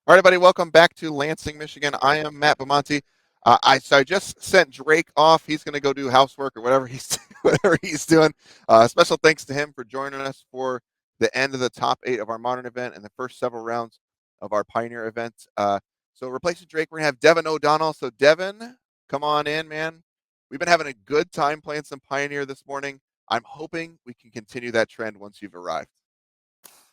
All right, everybody, welcome back to Lansing, Michigan. I am Matt Bamonte. I just sent Drake off. He's going to go do housework or whatever he's doing. Special thanks to him for joining us for the end of the top 8 of our modern event and the first several rounds of our Pioneer event. So replacing Drake, we're going to have Devin O'Donnell. So Devin, come on in, man. We've been having a good time playing some Pioneer this morning. I'm hoping we can continue that trend once you've arrived.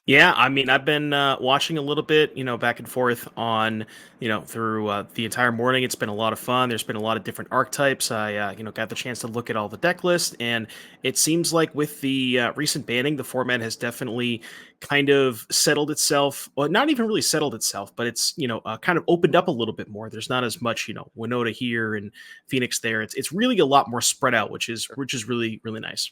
Yeah, I mean, I've been watching a little bit, back and forth on, through the entire morning. It's been a lot of fun. There's been a lot of different archetypes. I, got the chance to look at all the deck list, and it seems like with the recent banning, the format has definitely kind of settled itself. Well, not even really settled itself, but it's kind of opened up a little bit more. There's not as much, Winota here and Phoenix there. It's really a lot more spread out, which is really really nice.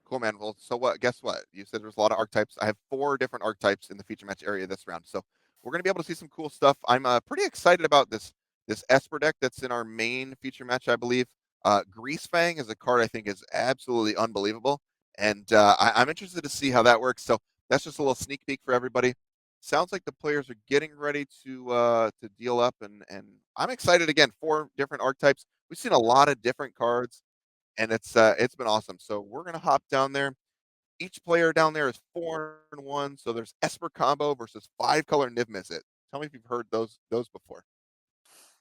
Cool, man. Well, so what? Guess what? You said there's a lot of archetypes. I have 4 different archetypes in the feature match area this round, so we're going to be able to see some cool stuff. I'm pretty excited about this Esper deck that's in our main feature match, I believe. Greasefang is a card I think is absolutely unbelievable, and I'm interested to see how that works. So that's just a little sneak peek for everybody. Sounds like the players are getting ready to deal up, and I'm excited again. 4 different archetypes. We've seen a lot of different cards and it's been awesome. So we're gonna hop down there. Each player down there is 4-1. So there's Esper combo versus 5-color Niv-Mizzet. Tell me if you've heard those before.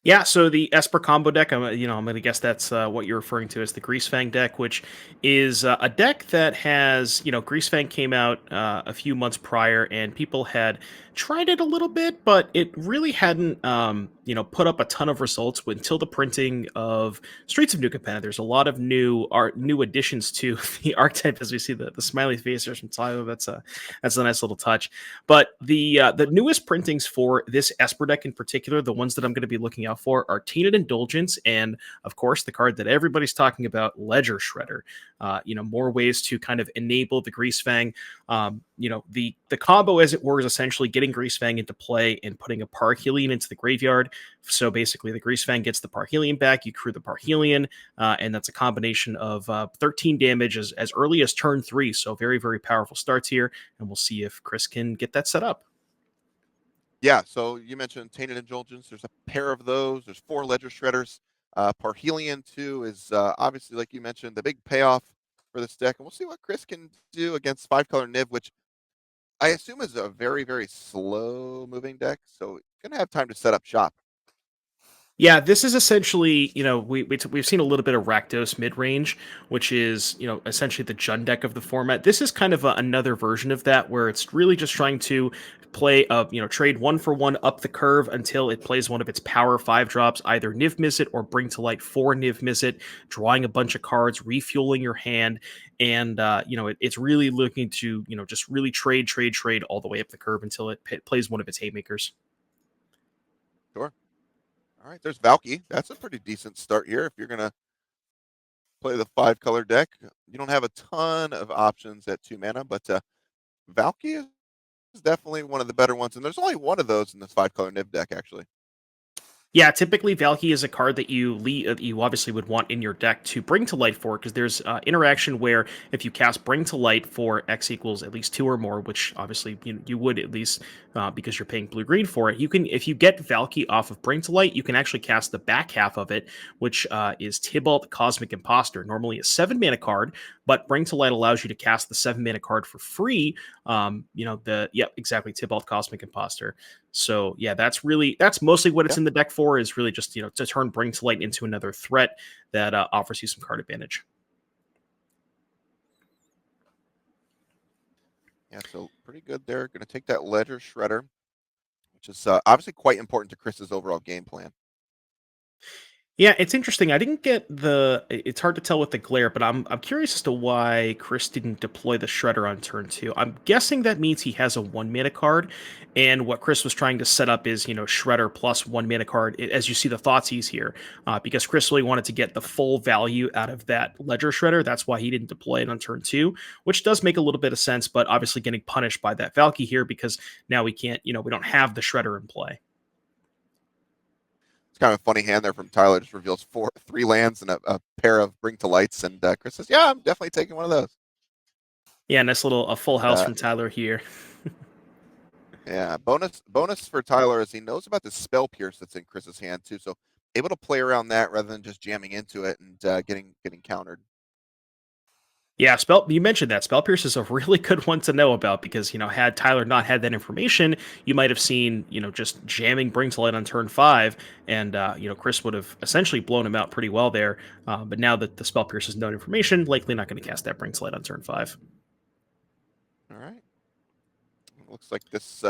Yeah, so the Esper combo deck, I'm going to guess that's what you're referring to as the Greasefang deck, which is a deck that has, Greasefang came out a few months prior, and people had tried it a little bit, but it really hadn't, put up a ton of results until the printing of Streets of New Capenna. There's a lot of new additions to the archetype, as we see the smiley face there from Tyler. That's a nice little touch. But the newest printings for this Esper deck in particular, the ones that I'm going to be looking out for, are Tainted Indulgence, and of course the card that everybody's talking about, Ledger Shredder. More ways to kind of enable the Greasefang. The combo, as it were, is essentially getting Greasefang into play and putting a Parhelion into the graveyard. So basically, the Greasefang gets the Parhelion back. You crew the Parhelion, and that's a combination of 13 damage as early as turn 3. So very very powerful starts here, and we'll see if Cris can get that set up. Yeah. So you mentioned Tainted Indulgence. There's a pair of those. There's 4 Ledger Shredders. Parhelion II is obviously, like you mentioned, the big payoff for this deck, and we'll see what Cris can do against 5-color Niv, which I assume is a very very slow moving deck. So gonna have time to set up shop. Yeah, this is essentially, we've seen a little bit of Rakdos mid range, which is, essentially the Jund deck of the format. This is kind of another version of that, where it's really just trying to play, trade 1-for-1 up the curve until it plays one of its power 5 drops, either Niv Mizzet or Bring to Light for Niv Mizzet, drawing a bunch of cards, refueling your hand, and it's really looking to, just really trade all the way up the curve until it plays one of its haymakers. Sure. All right. There's Valki. That's a pretty decent start here if you're gonna play the 5-color deck. You don't have a ton of options at 2 mana, but Valki is definitely one of the better ones, and there's only one of those in this 5-color Niv deck, actually. Yeah, typically Valki is a card that you obviously would want in your deck to bring to light for, because there's interaction where if you cast Bring to Light for X equals at least 2 or more, which obviously you would at least because you're paying blue green for it. You can, if you get Valki off of Bring to Light, you can actually cast the back half of it, which is Tibalt Cosmic Imposter. Normally a 7 mana card, but Bring to Light allows you to cast the 7 mana card for free. Exactly, Tibalt Cosmic Imposter. So yeah, that's mostly what it's Yeah. in the deck for, is really just to turn Bring to Light into another threat that offers you some card advantage. Yeah, so pretty good there. Going to take that Ledger Shredder, which is obviously quite important to Chris's overall game plan. Yeah, it's interesting. I didn't get the. It's hard to tell with the glare, but I'm curious as to why Cris didn't deploy the Shredder on turn 2. I'm guessing that means he has a 1 mana card, and what Cris was trying to set up is Shredder plus 1 mana card, as you see the Thoughtseize here, because Cris really wanted to get the full value out of that Ledger Shredder. That's why he didn't deploy it on turn 2, which does make a little bit of sense, but obviously getting punished by that Valki here, because now we can't, we don't have the Shredder in play. It's kind of a funny hand there from Tyler. Just reveals 3 lands and a pair of Bring to Lights, and Cris says, "Yeah, I'm definitely taking one of those." Yeah, nice little a full house Uh, from Tyler here. Yeah, bonus for Tyler is he knows about the spell pierce that's in Chris's hand too, so able to play around that rather than just jamming into it and getting countered. Yeah, you mentioned that. Spell Pierce is a really good one to know about because, had Tyler not had that information, you might have seen, just jamming Bring to Light on turn 5, and, Cris would have essentially blown him out pretty well there. But now that the Spell Pierce is known information, likely not going to cast that Bring to Light on turn 5. All right. Looks like this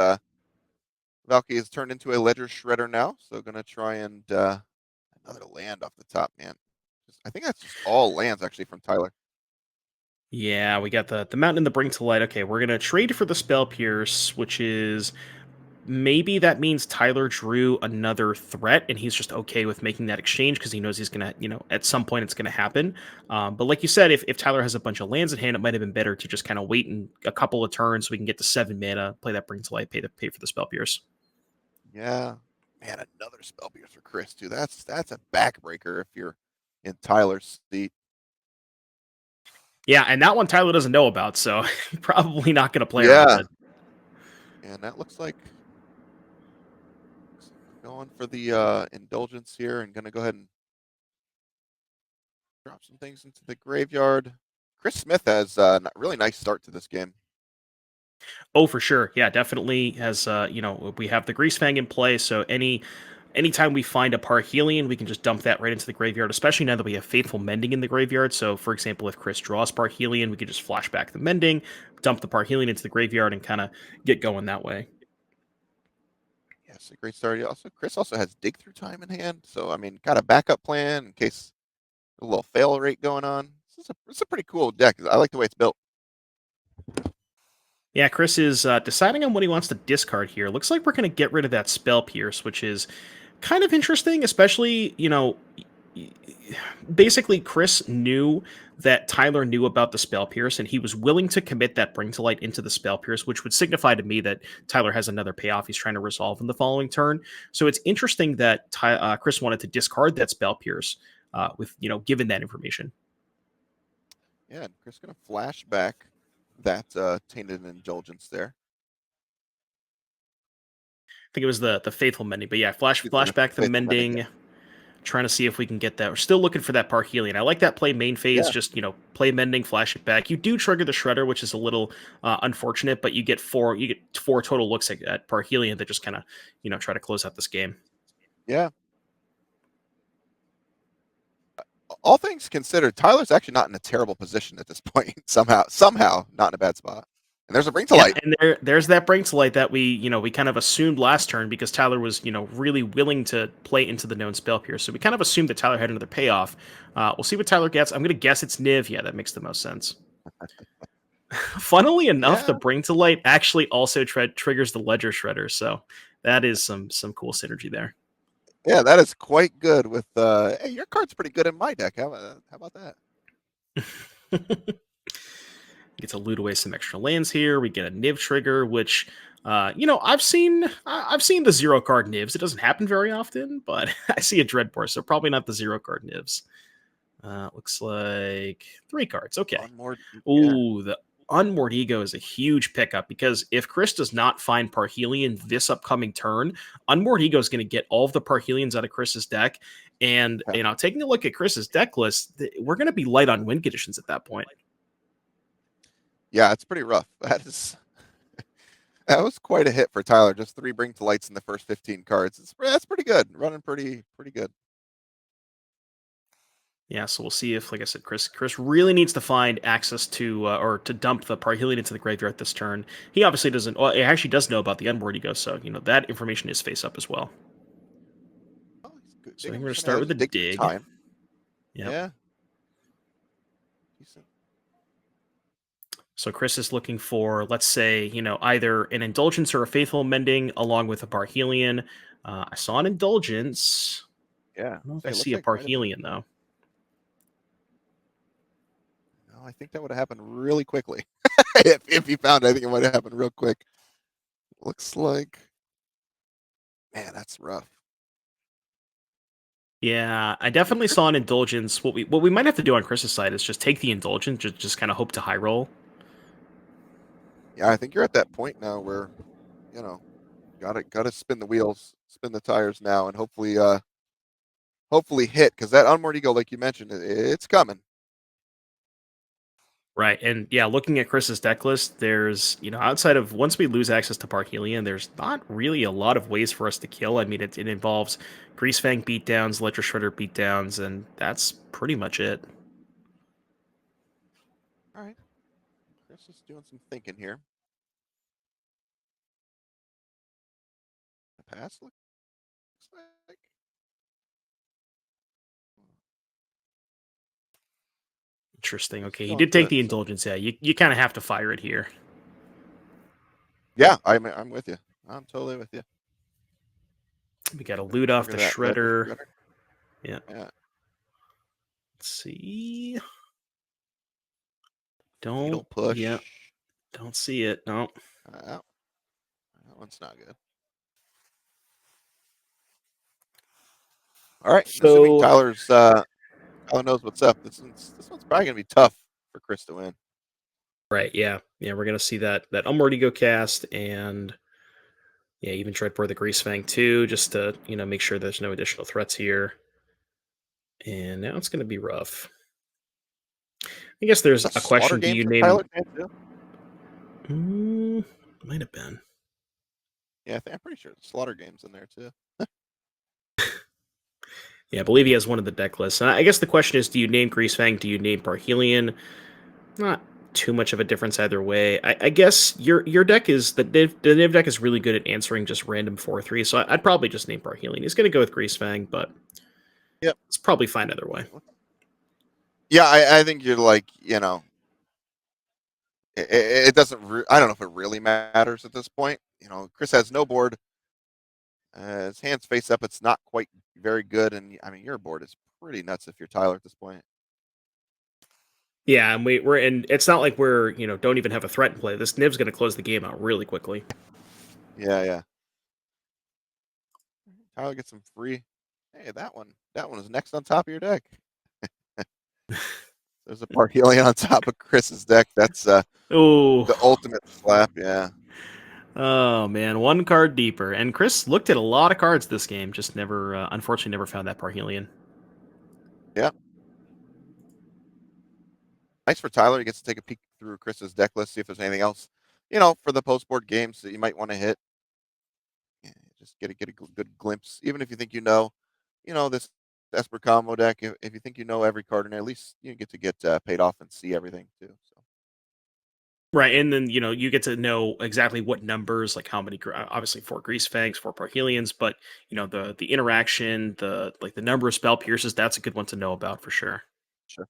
Valki has turned into a Ledger Shredder now, so going to try and another land off the top, man. I think that's just all lands actually from Tyler. Yeah, we got the Mountain and the Bring to Light. Okay, we're going to trade for the Spell Pierce, which is maybe that means Tyler drew another threat and he's just okay with making that exchange because he knows he's going to, at some point it's going to happen. But like you said, if Tyler has a bunch of lands in hand, it might have been better to just kind of wait in a couple of turns so we can get to 7 mana, play that Bring to Light, pay for the Spell Pierce. Yeah. Man, another Spell Pierce for Cris, too. That's a backbreaker if you're in Tyler's seat. Yeah, and that one Tyler doesn't know about, so probably not going to play Yeah. around it. And that looks like going for the Indulgence here and going to go ahead and drop some things into the graveyard. Chris Smith has a really nice start to this game. Oh, for sure. Yeah, definitely has, we have the Greasefang in play, so anytime we find a Parhelion, we can just dump that right into the graveyard, especially now that we have Faithful Mending in the graveyard. So, for example, if Cris draws Parhelion, we could just flash back the Mending, dump the Parhelion into the graveyard, and kind of get going that way. Yes, a great start. Cris also has Dig Through Time in hand, so I mean, got a backup plan in case a little fail rate going on. It's a pretty cool deck. I like the way it's built. Yeah, Cris is deciding on what he wants to discard here. Looks like we're going to get rid of that Spell Pierce, which is kind of interesting, especially, basically Cris knew that Tyler knew about the Spell Pierce, and he was willing to commit that Bring to Light into the Spell Pierce, which would signify to me that Tyler has another payoff he's trying to resolve in the following turn. So it's interesting that Cris wanted to discard that Spell Pierce with, given that information. Yeah, and Cris going to flash back that Tainted Indulgence there. I think it was the Faithful Mending, but yeah, flash back the Mending. Trying to see if we can get that. We're still looking for that Parhelion. I like that play main phase. Yeah. Just play Mending, flash it back. You do trigger the Shredder, which is a little unfortunate, but you get four total looks at Parhelion that just kind of try to close out this game. Yeah. All things considered, Tyler's actually not in a terrible position at this point. Somehow not in a bad spot. And there's a Bring to Light. And there's that Bring to Light that we kind of assumed last turn because Tyler was, really willing to play into the known Spell Pierce. So we kind of assumed that Tyler had another payoff. We'll see what Tyler gets. I'm going to guess it's Niv. Yeah, that makes the most sense. Funnily enough, the Bring to Light actually also triggers the Ledger Shredder. So that is some cool synergy there. Yeah, that is quite good with hey, your card's pretty good in my deck. How about that? Get to loot away some extra lands here. We get a Niv trigger, which I've seen the 0-card Nivs. It doesn't happen very often, but I see a Dreadbore, so probably not the 0-card Nivs. Looks like 3 cards. Okay. Ooh, the Unmoored Ego is a huge pickup because if Cris does not find Parhelion this upcoming turn, Unmoored Ego is going to get all of the Parhelions out of Chris's deck. And, taking a look at Chris's deck list, we're going to be light on win conditions at that point. Yeah, it's pretty rough. That was quite a hit for Tyler. Just 3 Bring to Lights in the first 15 cards. That's pretty good. Running pretty good. Yeah, so we'll see if, like I said, Cris really needs to find access to or to dump the Parhelion into the graveyard this turn. He obviously doesn't. Well, he actually does know about the Unmoored Ego, so that information is face up as well. Oh, so I think we're going to start with the dig. Time. Yep. Yeah. Decent. So Cris is looking for, let's say, either an Indulgence or a Faithful Mending along with a Parhelion. I saw an Indulgence. Yeah. I don't know if I see a Parhelion, though. No, I think that would have happened really quickly. if he found it, I think it might have happened real quick. Looks like, man, that's rough. Yeah, I definitely saw an Indulgence. What we might have to do on Chris's side is just take the Indulgence, just kind of hope to high roll. Yeah, I think you're at that point now where, Gotta spin the wheels, spin the tires now, and hopefully hit, because that Unmoored Eagle, like you mentioned, it's coming. Right. And yeah, looking at Chris's deck list, there's, outside of once we lose access to Parhelion, there's not really a lot of ways for us to kill. I mean, it involves Greasefang beatdowns, Ledger Shredder beatdowns, and that's pretty much it. All right, Cris is doing some thinking here. The pass looks like. Interesting. He's Okay, he going did take for the some. Indulgence. Yeah, you kind of have to fire it here. Yeah, I'm with you. I'm totally with you. We got to loot off Look the at that Ledger Shredder. Shredder. Yeah. Yeah. Let's see. Needle Don't. push. Yeah. Don't see it. No. That one's not good. All right. I'm assuming So Tyler knows what's up. This one's probably gonna be tough for Cris to win. right. Yeah. Yeah. We're gonna see that Unmoored Ego cast, and yeah, even tried for the Greasefang too, just to make sure there's no additional threats here. And now it's gonna be rough. I guess there's Is that a Slaughter question. Do you Games from name? Tyler fan too? Might have been. Yeah, I'm pretty sure Slaughter Games in there too. Yeah, I believe he has one of the deck lists. And I guess the question is, do you name Greasefang? Do you name Parhelion? Not too much of a difference either way. I guess your deck is the Niv deck is really good at answering just random 4/3. So I'd probably just name Parhelion. He's going to go with Greasefang, but Yep. it's probably fine either way. Yeah, I think you're like, it doesn't. I don't know if it really matters at this point. Cris has no board. His hands face up. It's not quite very good, and I mean your board is pretty nuts if you're Tyler at this point. Yeah, and we're and it's not like we're don't even have a threat in play. This Niv's going to close the game out really quickly. Yeah. Tyler gets some free. Hey, that one is next on top of your deck. There's a Parhelion on top of Chris's deck. That's the Oh, ultimate slap. Yeah. oh man, one card deeper. And Cris looked at a lot of cards this game, just never, unfortunately, never found that Parhelion. Yeah. Nice for Tyler. He gets to take a peek through Chris's deck list, see if there's anything else, for the post board games that you might want to hit. Yeah, just get a good glimpse, even if you think this Esper combo deck. If you think you know every card in there, at least you get to get paid off and see everything too. So. Right, and then you get to know exactly what numbers, like how many, obviously 4 Greasefangs, 4 Parhelions, but the interaction, the number of spell pierces, that's a good one to know about for sure. Sure.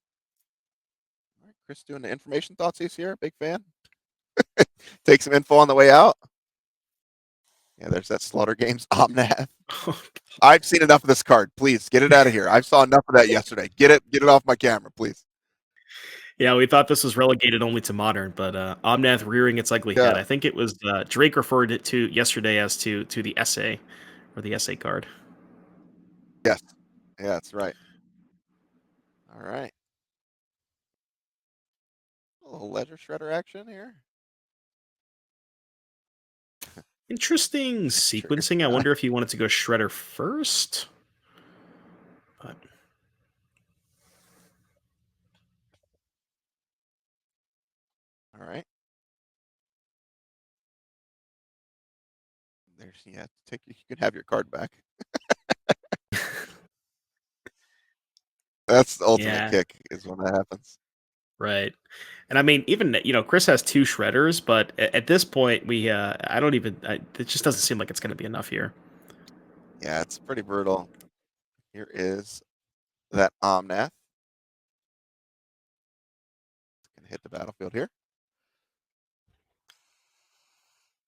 All right, Cris doing the information Thoughtseize here. Big fan. Take some info on the way out. Yeah, there's that Slaughter Games Omnath. I've seen enough of this card. Please get it out of here. I saw enough of that yesterday. Get it off my camera, please. Yeah, we thought this was relegated only to modern, but Omnath rearing its ugly head. Yeah. I think it was Drake referred it to yesterday as to the essay, or the essay card. Yes. Yeah, that's right. All right. A little Ledger Shredder action here. Interesting sequencing. I wonder if he wanted to go Shredder first. But All right. There's you can have your card back. That's the ultimate yeah, kick is when that happens. right. And I mean, even Cris has 2 Shredders, but at this point, I don't even. It just doesn't seem like it's going to be enough here. Yeah, it's pretty brutal. Here is that Omnath. It's gonna hit the battlefield here.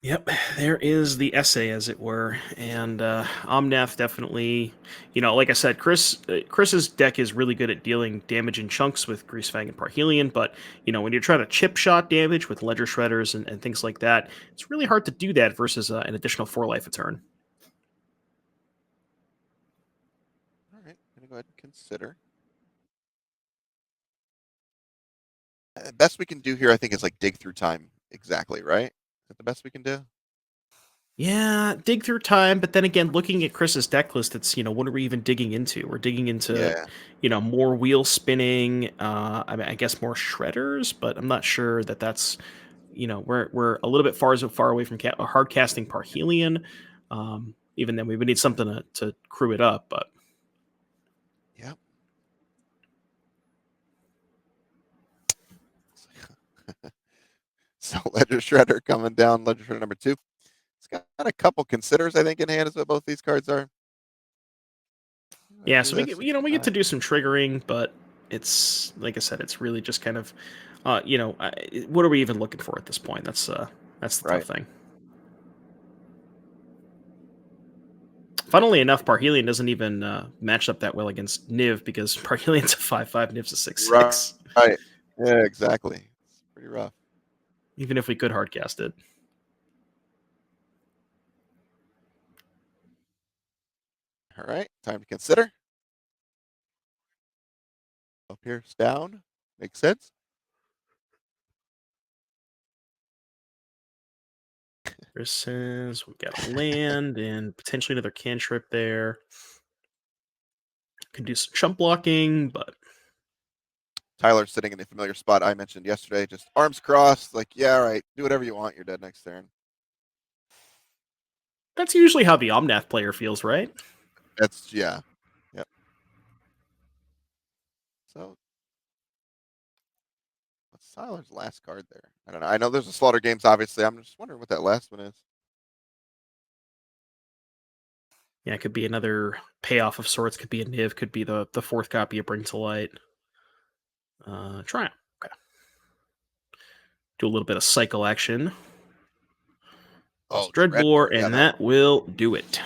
Yep, there is the essay, as it were, and Omnath definitely, like I said, Chris's deck is really good at dealing damage in chunks with Greasefang and Parhelion, but when you're trying to chip shot damage with Ledger Shredders and things like that, it's really hard to do that versus an additional 4 life a turn. All right, I'm gonna go ahead and consider. Best we can do here, I think, is like dig through time. Exactly, right? Is that the best we can do? Yeah, dig through time, but then again, looking at Chris's deck list, it's what are we even digging into? We're digging into Yeah. more wheel spinning. I mean, I guess more shredders, but I'm not sure that that's we're a little bit far away from hard casting Parhelion. Even then, we would need something to crew it up, but Yep. So Ledger Shredder coming down, Ledger Shredder number 2. It's got a couple considers, I think, in hand is what both these cards are. yeah. Do So we this get if you we get to like. do some triggering, but it's like I said, it's really just kind of, what are we even looking for at this point? That's the tough Right. thing. Funnily enough, Parhelion doesn't even match up that well against Niv because Parhelion's a 5/5, Niv's a 6/6. Right. Yeah, exactly. It's pretty rough. Even if we could hardcast it. All right. Time to consider. Up here's down. Makes sense. Chris says we've got a land and potentially another cantrip there. Can do some chump blocking, but Tyler's sitting in the familiar spot I mentioned yesterday, just arms crossed, like, yeah, all right, do whatever you want. You're dead next turn. that's usually how the Omnath player feels, right? That's, yeah. Yep. So, what's Tyler's last card there? I don't know. I know there's a Slaughter Games, obviously. I'm just wondering what that last one is. Yeah, it could be another payoff of sorts. Could be a Niv. Could be the fourth copy of Bring to Light. Try it. Okay. Do a little bit of cycle action. Oh, Dreadbore, Dreadbore. Yeah, and that will do it.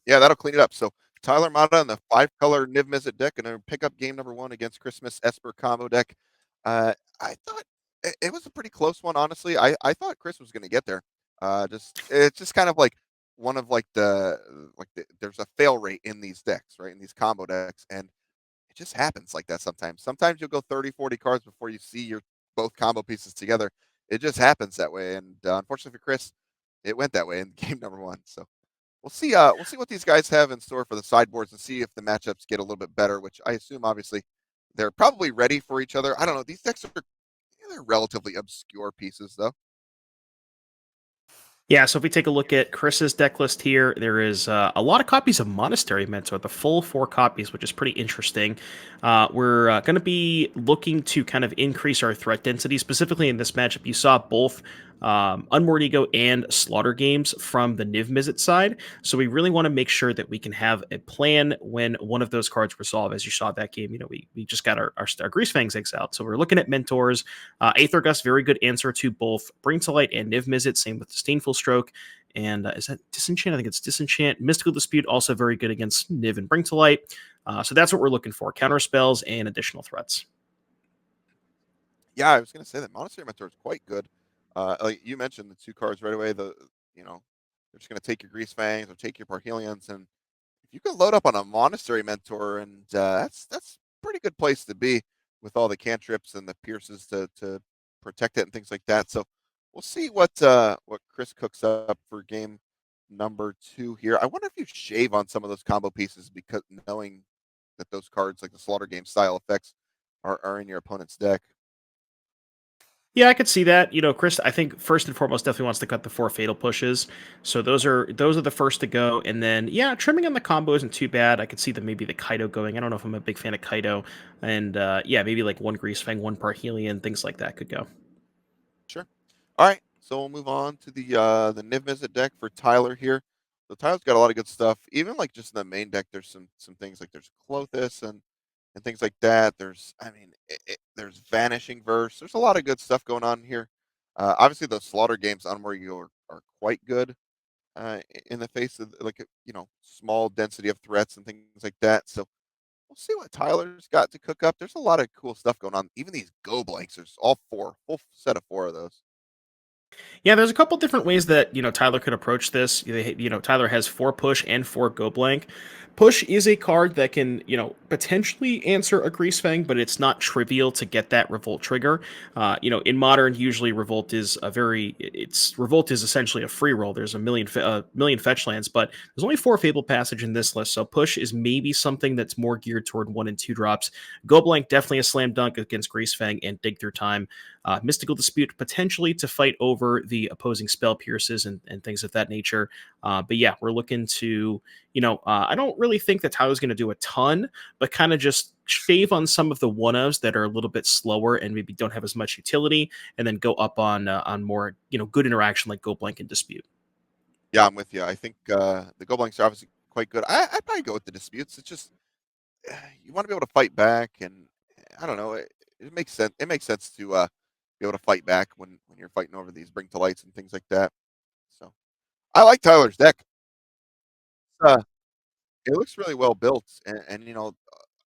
yeah, that'll clean it up. So Tyler Matta in the 5-color Niv Mizzet deck, and a pickup game number 1 against Christmas Esper combo deck. I thought it was a pretty close one, honestly. I thought Cris was going to get there. Just it's just kind of like one of there's a fail rate in these decks, right? In these combo decks, and it just happens like that sometimes. Sometimes you'll go 30, 40 cards before you see your both combo pieces together. It just happens that way, and unfortunately for Cris, it went that way in game number 1. So we'll see. We'll see what these guys have in store for the sideboards and see if the matchups get a little bit better. Which I assume, obviously, they're probably ready for each other. I don't know. These decks are they're relatively obscure pieces, though. Yeah, so if we take a look at Chris's deck list here, there is a lot of copies of Monastery Mentor, the full 4 copies, which is pretty interesting. We're going to be looking to kind of increase our threat density. Specifically in this matchup, you saw both Unmoored Ego and Slaughter Games from the Niv Mizzet side. So we really want to make sure that we can have a plan when one of those cards resolve. As you saw that game, we just got our Greasefangs exiled. So we're looking at Mentors. Aether Gust, very good answer to both Bring to Light and Niv Mizzet. Same with Disdainful Stroke. And is that Disenchant? I think it's Disenchant. Mystical Dispute, also very good against Niv and Bring to Light. So that's what we're looking for. Counter spells and additional threats. Yeah, I was going to say that Monastery Mentor is quite good. Like you mentioned, the 2 cards right away. They're just going to take your Greasefangs or take your Parhelions, and if you can load up on a Monastery Mentor, and that's a pretty good place to be with all the cantrips and the pierces to protect it and things like that. So we'll see what Cris cooks up for game number 2 here. I wonder if you shave on some of those combo pieces because knowing that those cards like the Slaughter Game style effects are in your opponent's deck. Yeah, I could see that. Cris, I think first and foremost definitely wants to cut the 4 fatal pushes. So those are the first to go. And then yeah, trimming on the combo isn't too bad. I could see maybe the Kaito going. I don't know if I'm a big fan of Kaito. And yeah, maybe like 1 Greasefang, 1 Parhelion, things like that could go. Sure. All right. So we'll move on to the Niv Mizzet deck for Tyler here. So Tyler's got a lot of good stuff. Even like just in the main deck, there's some things like there's Klothys and things like that. There's Vanishing Verse. There's a lot of good stuff going on here. Obviously, those Slaughter Games on where you are quite good in the face of like small density of threats and things like that. So we'll see what Tyler's got to cook up. There's a lot of cool stuff going on. Even these go blanks. There's all 4, full set of 4 of those. Yeah, there's a couple different ways that Tyler could approach this. Tyler has 4 push and 4 go blank. Push is a card that can potentially answer a Greasefang, but it's not trivial to get that revolt trigger. In modern, usually revolt is essentially a free roll. There's a million fetch lands, but there's only 4 Fable Passage in this list, so push is maybe something that's more geared toward 1 and 2 drops. Go blank definitely a slam dunk against Greasefang and Dig Through Time. Mystical Dispute potentially to fight over the opposing spell pierces and things of that nature. But yeah, we're looking to, I don't really think that Tyler's going to do a ton, but kind of just shave on some of the one-ofs that are a little bit slower and maybe don't have as much utility, and then go up on more, good interaction like Go Blank and Dispute. Yeah, I'm with you. I think the go blanks are obviously quite good. I'd probably go with the disputes. It's just you want to be able to fight back, and I don't know. It makes sense. It makes sense to be able to fight back when you're fighting over these bring to lights and things like that. So I like Tyler's deck. Uh, it looks really well built, and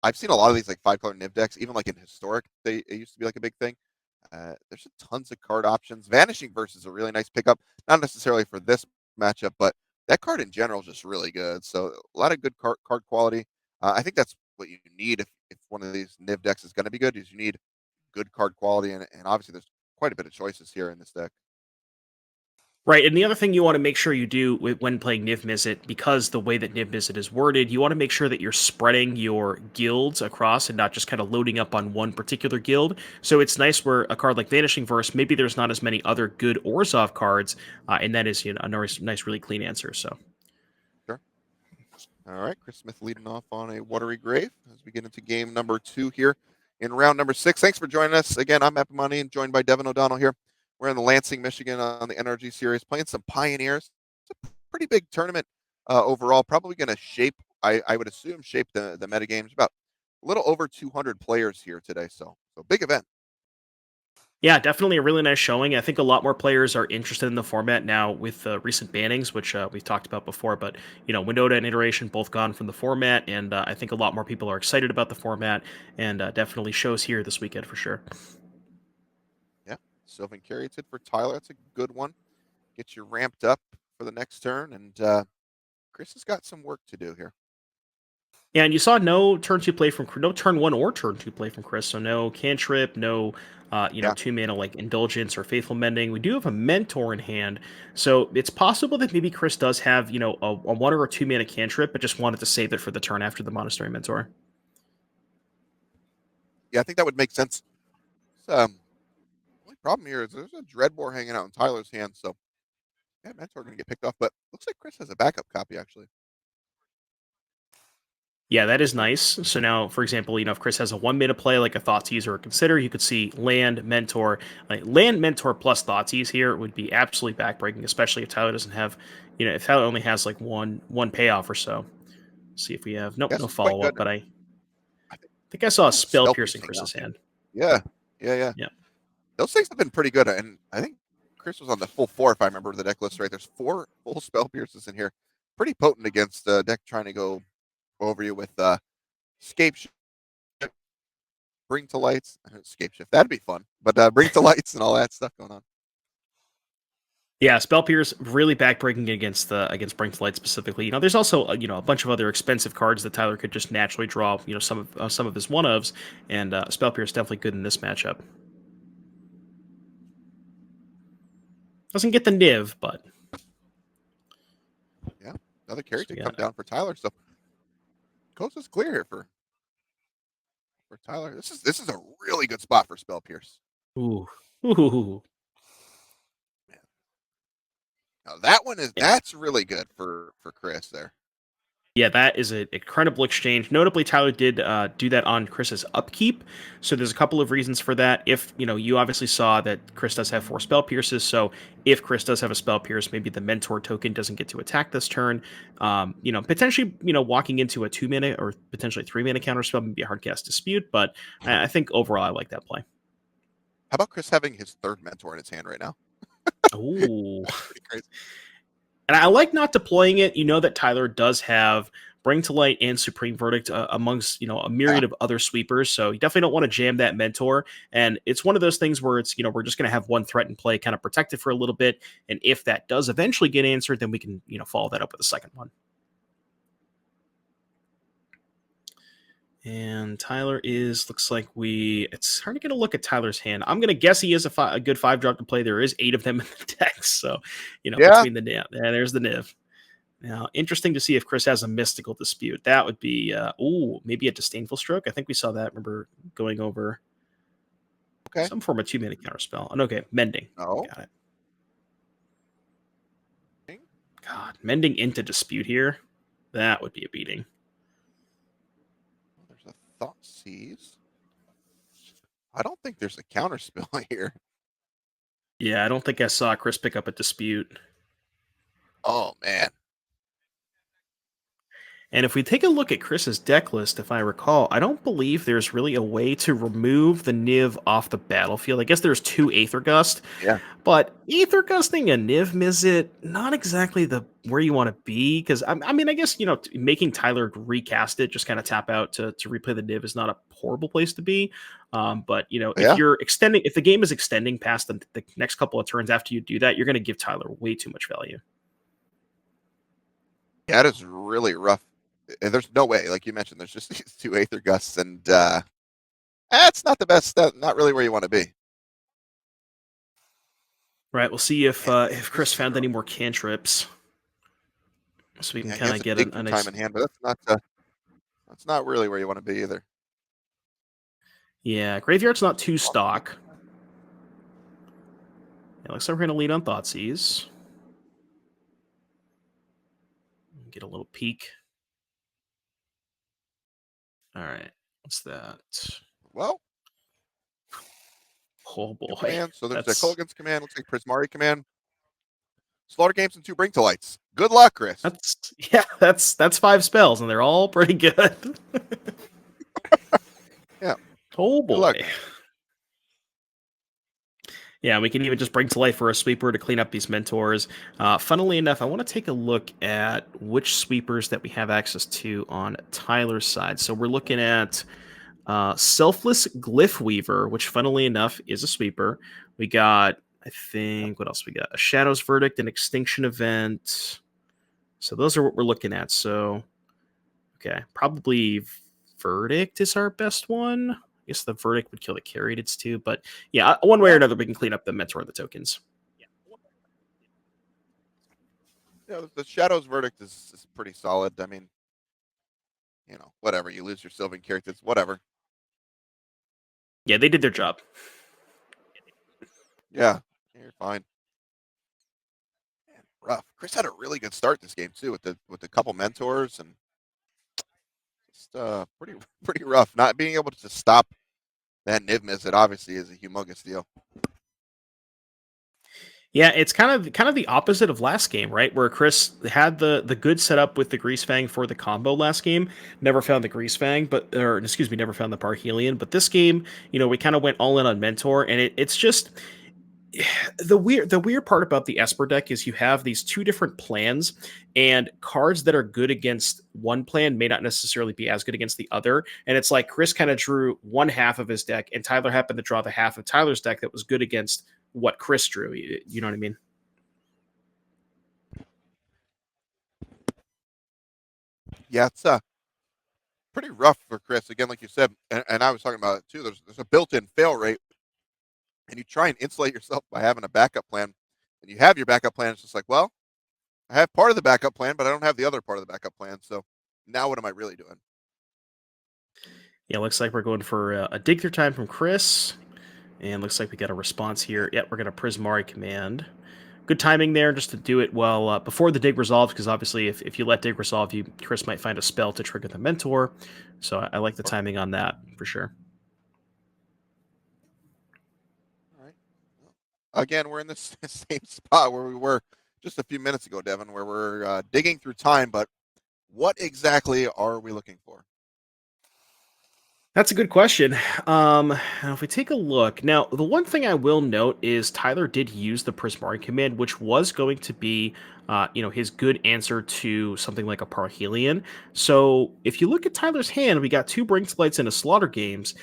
I've seen a lot of these like 5 color Niv decks, even like in historic. It used to be like a big thing. There's tons of card options. Vanishing Verse is a really nice pickup, not necessarily for this matchup, but that card in general is just really good. So a lot of good card quality. I think that's what you need if one of these Niv decks is going to be good. Is you need good card quality, and obviously there's quite a bit of choices here in this deck. Right, and the other thing you want to make sure you do when playing Niv Mizzet, because the way that Niv Mizzet is worded, you want to make sure that you're spreading your guilds across and not just kind of loading up on one particular guild. So it's nice where a card like Vanishing Verse, maybe there's not as many other good Orzhov cards, and that is a nice, really clean answer. So. Sure. All right, Chris Smith leading off on a Watery Grave as we get into game number 2 here in round number 6. Thanks for joining us. Again, I'm Money and joined by Devin O'Donnell here. We're in the Lansing, Michigan on the NRG series playing some Pioneers. It's a pretty big tournament overall. Probably going to I would assume, shape the meta games. About a little over 200 players here today. So big event. Yeah, definitely a really nice showing. I think a lot more players are interested in the format now with recent bannings, which we've talked about before. But Winota and Iteration both gone from the format, and I think a lot more people are excited about the format, and definitely shows here this weekend for sure. Yeah, Sylvan Caryatid for Tyler. That's a good one. Get you ramped up for the next turn, and Chris has got some work to do here. Yeah, and you saw no turn 1 or turn 2 play from Cris. So no cantrip, no 2 mana like Indulgence or Faithful Mending. We do have a Mentor in hand, so it's possible that maybe Cris does have a 1 or a 2 mana cantrip, but just wanted to save it for the turn after the Monastery Mentor. Yeah, I think that would make sense. Only problem here is there's a Dreadbore hanging out in Tyler's hand, so yeah, Mentor going to get picked off. But looks like Chris has a backup copy actually. Yeah, that is nice. So now, for example, if Cris has a 1 mana play like a Thoughtseize or a Consider, you could see land, Mentor. Like land, Mentor plus Thoughtseize here would be absolutely backbreaking, especially if Tyler doesn't have, if Tyler only has like one payoff or so. See if we have Yeah, no this is quite follow good. up, but I I think think I saw a I have a spell spell piercing piercing now Chris's too. hand. Yeah. Yeah. Those things have been pretty good, and I think Chris was on the full 4 if I remember the deck list right. There's 4 full spell pierces in here, pretty potent against a deck trying to go over you with Scape Shift, Bring to Lights, Scape Shift. That'd be fun, but Bring to Lights and all that stuff going on. Yeah, Spell Pierce really backbreaking against Bring to Light specifically. There's also a bunch of other expensive cards that Tyler could just naturally draw. Some of his one ofs, and Spell Pierce definitely good in this matchup. Doesn't get the Niv, but Yeah, another so carry to come down for Tyler. So coast is clear here for Tyler. This is a really good spot for Spell Pierce. Ooh. Man. Now that's really good for Chris there. Yeah, that is an incredible exchange. Notably, Tyler did do that on Chris's upkeep, so there's a couple of reasons for that. If you obviously saw that Cris does have 4 spell pierces, so if Cris does have a spell pierce, maybe the Mentor token doesn't get to attack this turn. Potentially, walking into a 2 mana or potentially 3 mana counter spell would be a hard cast dispute, but I think overall I like that play. How about Chris having his 3rd Mentor in his hand right now? Ooh. That's pretty crazy. And I like not deploying it. You know that Tyler does have Bring to Light and Supreme Verdict amongst a myriad of other sweepers. So you definitely don't want to jam that Mentor. And it's one of those things where it's we're just going to have one threat in play, kind of protect it for a little bit. And if that does eventually get answered, then we can follow that up with a second one. And Tyler looks like it's hard to get a look at Tyler's hand. I'm going to guess he is a good 5-drop to play. There is 8 of them in the deck. So, between the Niv, there's the Niv. Now, interesting to see if Cris has a Mystical Dispute. That would be, maybe a Disdainful Stroke. I think we saw that, remember, going over some form of 2-mana counterspell. Okay, Mending. Oh. Got it. God, Mending into Dispute here. That would be a beating. Thoughtseize. I don't think there's a counterspell here. Yeah, I don't think I saw Cris pick up a Dispute. Oh, man. And if we take a look at Chris's deck list, if I recall, I don't believe there's really a way to remove the Niv off the battlefield. I guess there's 2 Aether Gust. Yeah. But Aether Gusting a Niv Mizzet, not exactly where you want to be. Because, I guess, making Tyler recast it, just kind of tap out to replay the Niv is not a horrible place to be. But, if the game is extending past the next couple of turns after you do that, you're going to give Tyler way too much value. Yeah, it is really rough. And there's no way, like you mentioned, there's just these 2 Aether Gusts, and that's not the best. Not really where you want to be. Right, we'll see if Cris found any more cantrips, so we can kind of get a nice time in hand. But that's not really where you want to be either. Yeah, Graveyard's not too stock. Yeah, looks like we're gonna lead on Thoughtseize. Get a little peek. All right, what's that? Well, oh boy. Command. So there's a Kolaghan's command. Looks like Prismari command. Slaughter Games and 2 Bring to Lights. Good luck, Cris. That's 5 spells, and they're all pretty good. Yeah. Oh boy. Yeah, we can even just bring to life for a sweeper to clean up these mentors. Funnily enough, I want to take a look at which sweepers that we have access to on Tyler's side. So we're looking at Selfless Glyphweaver, which funnily enough is a sweeper. We got, I think, what else we got? A Shadow's Verdict, an Extinction Event. So those are what we're looking at. So, okay, probably Verdict is our best one. I guess the Verdict would kill the Caryatids too, but yeah, one way or another, we can clean up the Mentor of the tokens. Yeah, the Shadow's Verdict is pretty solid. I mean, whatever. You lose your Sylvan Caryatids, whatever. Yeah, they did their job. Yeah, you're fine. Man, rough. Cris had a really good start this game too, with the couple mentors, and just pretty rough. Not being able to stop that Niv Mizzet obviously is a humongous deal. Yeah, it's kind of the opposite of last game, right? Where Cris had the good setup with the Greasefang for the combo last game, never found the Greasefang, never found the Parhelion. But this game, we kind of went all in on Mentor, and it's just the weird part about the Esper deck is you have these 2 different plans, and cards that are good against one plan may not necessarily be as good against the other. And it's like Cris kind of drew one half of his deck, and Tyler happened to draw the half of Tyler's deck that was good against what Cris drew. You know what I mean? Yeah, it's pretty rough for Cris. Again, like you said, and I was talking about it too. There's a built-in fail rate, and you try and insulate yourself by having a backup plan. And you have your backup plan. It's just like, well, I have part of the backup plan, but I don't have the other part of the backup plan. So now what am I really doing? Yeah, looks like we're going for a dig through time from Cris. And looks like we got a response here. Yep, we're going to Prismari command. Good timing there just to do it well before the dig resolves, because obviously if you let dig resolve, Cris might find a spell to trigger the Mentor. So I like the timing on that for sure. All right. Again, we're in the same spot where we were just a few minutes ago, Devin, where we're digging through time. But what exactly are we looking for? That's a good question. Now if we take a look, now the one thing I will note is Tyler did use the Prismari command, which was going to be, his good answer to something like a Parhelion. So if you look at Tyler's hand, we got two Brinkslights and a Slaughter Games.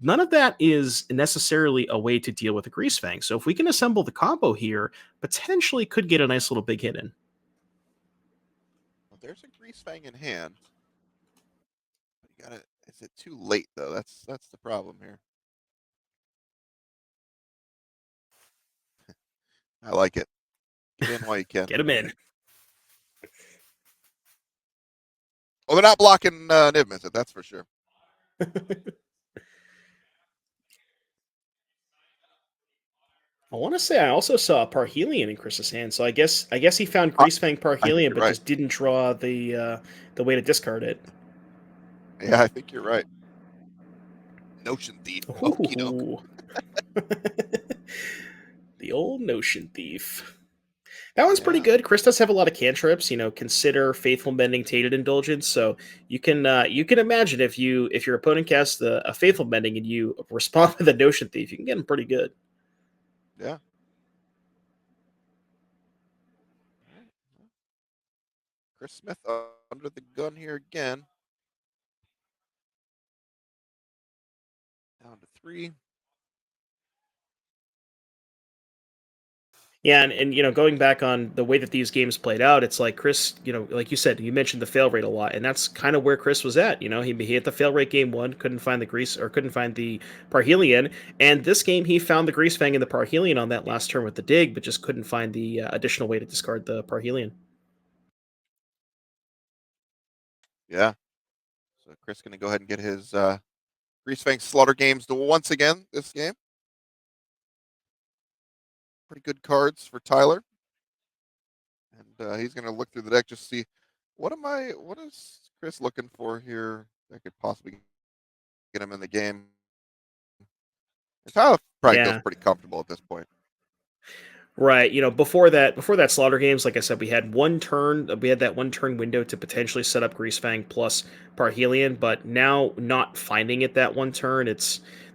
None of that is necessarily a way to deal with a Greasefang. So if we can assemble the combo here, potentially could get a nice little big hit in. Well, there's a Greasefang in hand. You gotta. Is it too late though? That's the problem here. I like it. Get in while you can. Get him in. Well, they're not blocking Niv Mizzet, that's for sure. I want to say I also saw Parhelion in Chris's hand, so I guess he found Uh, Greasefang I think Parhelion, you're but right. just didn't draw the way to discard it. Yeah, I think you're right. Notion thief. Okie doke. Ooh. The old Notion Thief. That one's pretty Yeah. good. Chris does have a lot of cantrips. Consider Faithful Mending, Tainted Indulgence. So you can imagine if your opponent casts a Faithful Mending and you respond with a Notion Thief, you can get him pretty good. Yeah. Chris Smith under the gun here again. Down to 3. Yeah, and going back on the way that these games played out, it's like Chris, like you said, you mentioned the fail rate a lot, and that's kind of where Chris was at. He hit the fail rate game one, couldn't find the Grease or couldn't find the Parhelion, and this game he found the Greasefang and the Parhelion on that last turn with the dig, but just couldn't find the additional way to discard the Parhelion. Yeah. So Chris going to go ahead and get his Greasefang Slaughter Games to once again this game. Pretty good cards for Tyler. And he's going to look through the deck just see what is Chris looking for here that could possibly get him in the game. And Tyler probably feels Yeah. pretty comfortable at this point. Right. Before that Slaughter Games, like I said, we had that 1 turn window to potentially set up Greasefang plus Parhelion, but now not finding it that 1 turn,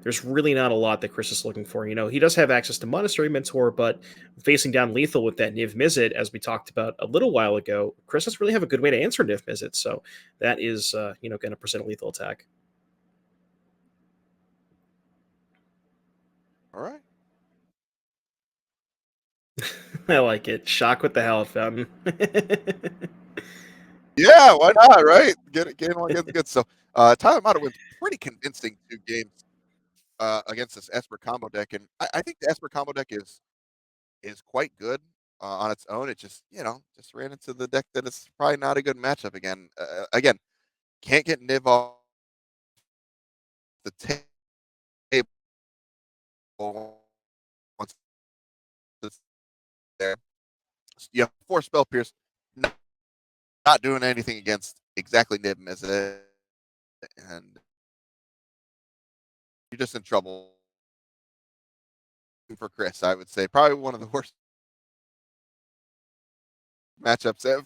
there's really not a lot that Chris is looking for. He does have access to Monastery Mentor, but facing down lethal with that Niv Mizzet, as we talked about a little while ago, Chris doesn't really have a good way to answer Niv Mizzet, so that is going to present a lethal attack. All right. I like it. Shock with the Hallowed Fountain. Yeah, why not, right? Get in one, get good. So Tyler Matta wins pretty convincing 2 games against this Esper combo deck. And I think the Esper combo deck is quite good on its own. It just ran into the deck that is probably not a good matchup again. Again, can't get Niv off the table once it's there. You have 4 Spell Pierce, not doing anything against exactly Niv Mizzet, and you're just in trouble for Chris. I would say probably one of the worst matchups ever.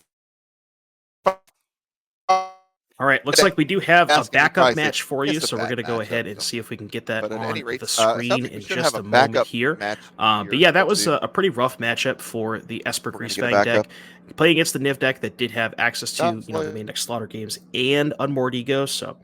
All right, looks like we do have a Asking me backup probably say match for you, it's a so we're bad going to go matchup. ahead and So, see if we can get that but at any on rate, the it sounds screen like we in should just have a a moment backup here. match But here. yeah, that Let's was see if a pretty rough matchup for the Esper we're going to get a Greasefang backup. deck. Playing against the Niv deck that did have access to Sounds the like main deck Slaughter Games and Unmoored Ego, so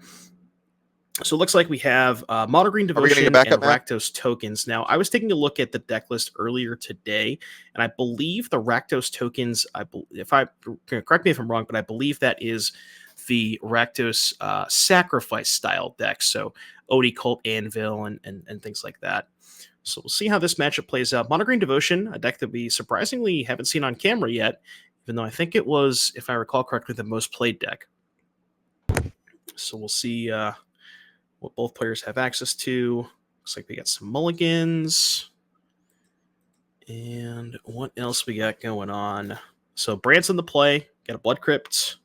it looks like we have Mono Green are we going to get a Devotion and backup match? Rakdos tokens. Now, I was taking a look at the deck list earlier today, and I believe the Rakdos tokens, if I correct me if I'm wrong, but I believe that is the Rakdos sacrifice style deck. So Odie Cult Anvil and things like that. So we'll see how this matchup plays out. Mono Green Devotion, a deck that we surprisingly haven't seen on camera yet, even though I think it was, if I recall correctly, the most played deck. So we'll see what both players have access to. Looks like we got some mulligans. And what else we got going on? So Brand's in the play, got a Blood Crypt.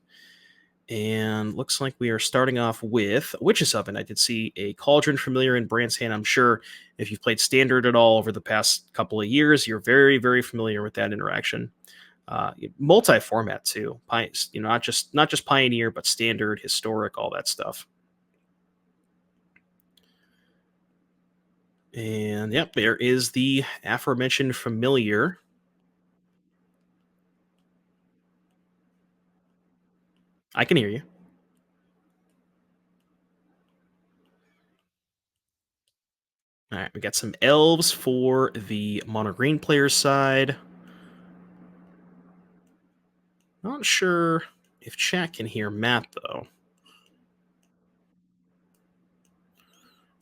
And looks like we are starting off with Witch's Oven. I did see a Cauldron familiar in Brand's hand. I'm sure if you've played Standard at all over the past couple of years, you're very, very familiar with that interaction. Multi-format too. Not just Pioneer, but Standard, Historic, all that stuff. And yep, there is the aforementioned familiar. I can hear you. All right, we got some elves for the mono green player side. Not sure if chat can hear Matt though.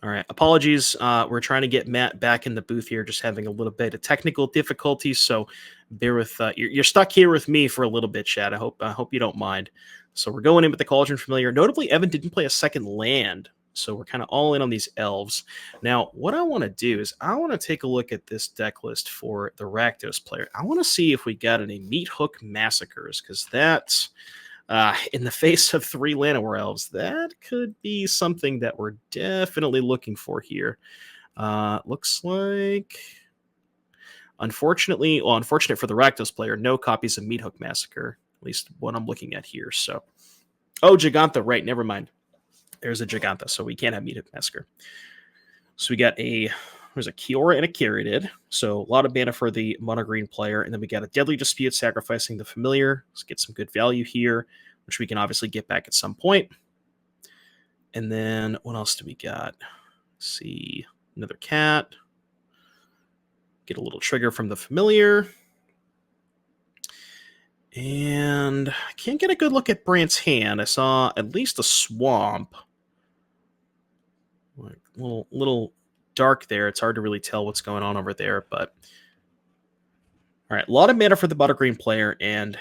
All right, apologies. We're trying to get Matt back in the booth here, just having a little bit of technical difficulties. So bear with. You're stuck here with me for a little bit, chat. I hope you don't mind. So we're going in with the Cauldron Familiar. Notably, Evan didn't play a second land, so we're kind of all in on these elves. Now, what I want to do is I want to take a look at this deck list for the Rakdos player. I want to see if we got any Meat Hook Massacres, because that's in the face of 3 Llanowar elves, that could be something that we're definitely looking for here. Looks like, unfortunate for the Rakdos player, no copies of Meat Hook Massacre, at least what I'm looking at here. So, oh, Gigantha, right? Never mind. There's a Gigantha, so we can't have Meat Hook Massacre. So we got there's a Kiora and a Caryatid, so a lot of mana for the mono green player, and then we got a Deadly Dispute sacrificing the familiar. Let's get some good value here, which we can obviously get back at some point. And then what else do we got? Let's see, another cat. Get a little trigger from the familiar. And I can't get a good look at Brant's hand. I saw at least a swamp. Like, little dark there. It's hard to really tell what's going on over there, but all right, a lot of mana for the mono green player, and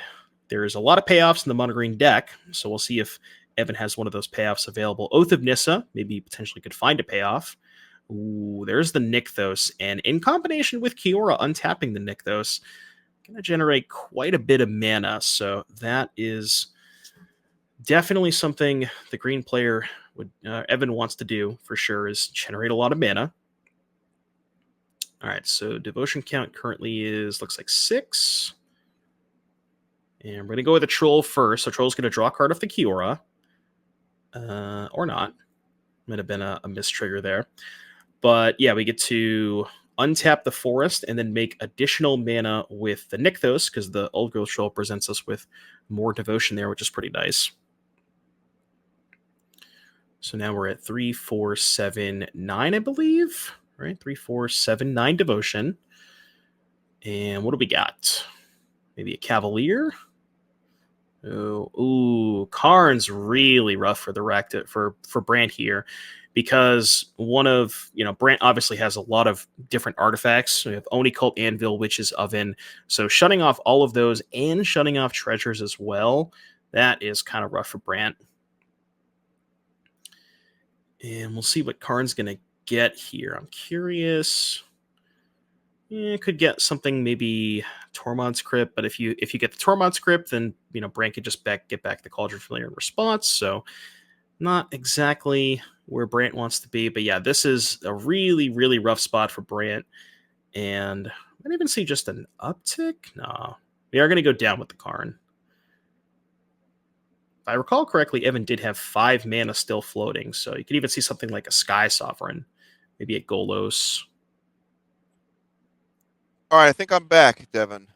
there's a lot of payoffs in the mono green deck. So we'll see if Evan has one of those payoffs available. Oath of Nissa, maybe potentially could find a payoff. Ooh, there's the Nykthos, and in combination with Kiora untapping the Nykthos, going to generate quite a bit of mana. So that is definitely something the green player Evan wants to do for sure, is generate a lot of mana. All right, so devotion count currently looks like 6. And we're going to go with a troll first. So troll's going to draw a card off the Kiora. Or not. Might have been a mistrigger there. But yeah, we get to untap the forest and then make additional mana with the Nykthos, because the Old Growth Troll presents us with more devotion there, which is pretty nice. So now we're at 3, 4, 7, 9, I believe. Right? 3, 4, 7, 9 devotion. And what do we got? Maybe a Cavalier? Ooh, Karn's really rough for the for Brant here, because one of, Brant obviously has a lot of different artifacts. We have Oni Cult, Anvil, Witch's Oven. So shutting off all of those and shutting off treasures as well, that is kind of rough for Brant. And we'll see what Karn's going to get here. I'm curious. Could get something, maybe Tormod's Crypt, but if you get the Tormod's Crypt, then Brant could just get back the Cauldron Familiar in response. So not exactly where Brant wants to be, but yeah, this is a really, really rough spot for Brant. And I might even see just an uptick. No, we are going to go down with the Karn. If I recall correctly, Evan did have 5 mana still floating, so you could even see something like a Sky Sovereign, maybe a Golos. All right, I think I'm back, Devin.